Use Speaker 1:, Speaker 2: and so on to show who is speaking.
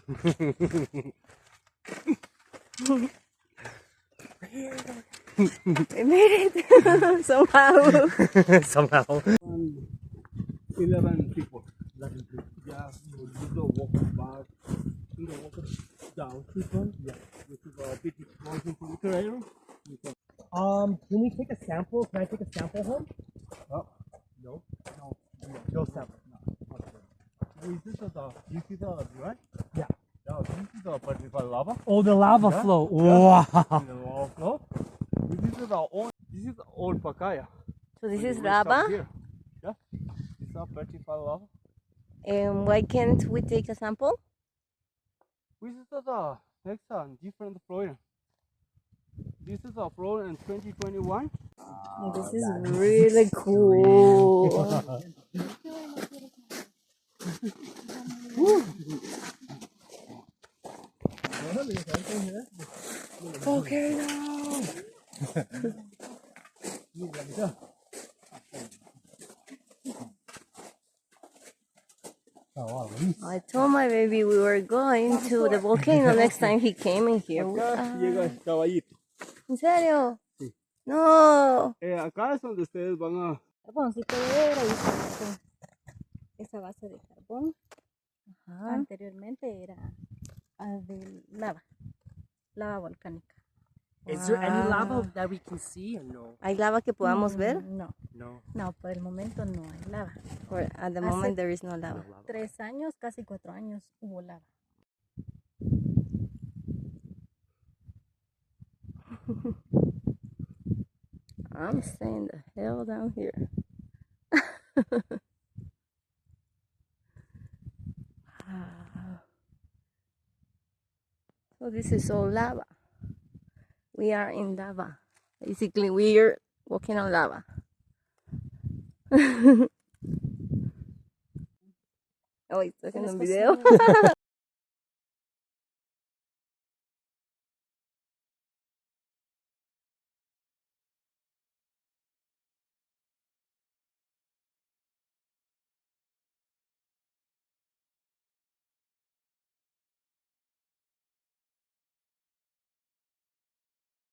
Speaker 1: We made it somehow.
Speaker 2: Somehow.
Speaker 3: 11 people. 11 people. Yeah, you do the walk back, do the walk down people. Yeah, which is a bit mountain trail.
Speaker 2: Can we take a sample? Can I take a sample home?
Speaker 3: Oh, no,
Speaker 2: No sample.
Speaker 3: this is the right?
Speaker 2: Yeah.
Speaker 3: Yeah, this is the particular lava.
Speaker 2: Oh, the lava
Speaker 3: Yeah.
Speaker 2: flow.
Speaker 3: Yeah.
Speaker 2: Wow.
Speaker 3: The lava flow. This is old Pacaya.
Speaker 1: So this
Speaker 3: When
Speaker 1: is
Speaker 3: you wake up
Speaker 1: lava.
Speaker 3: here. Yeah, it's a particular lava.
Speaker 1: And why can't we take a sample?
Speaker 3: This is the next different floor. This is a floor in 2021.
Speaker 1: This is really cool. Volcano. I told my baby we were going to the volcano next time he came in here.
Speaker 3: Acá llega el caballito.
Speaker 1: ¿En serio?
Speaker 3: Sí.
Speaker 1: No.
Speaker 3: Acá es donde ustedes van a...
Speaker 4: Carbón, si puede ver ahí está esa base de carbón.
Speaker 1: Ajá.
Speaker 4: Anteriormente era de lava volcánica.
Speaker 2: Is there any lava that we can see or no?
Speaker 1: ¿Hay lava que podamos ver?
Speaker 4: No,
Speaker 2: No.
Speaker 4: no, por el momento no hay lava.
Speaker 1: Or at the moment there is no lava.
Speaker 4: 3 años, casi 4 años hubo lava.
Speaker 1: I'm staying the hell down here. So this is all lava. We are in lava. Basically, we're walking on lava. Oh, ¿estás haciendo un video?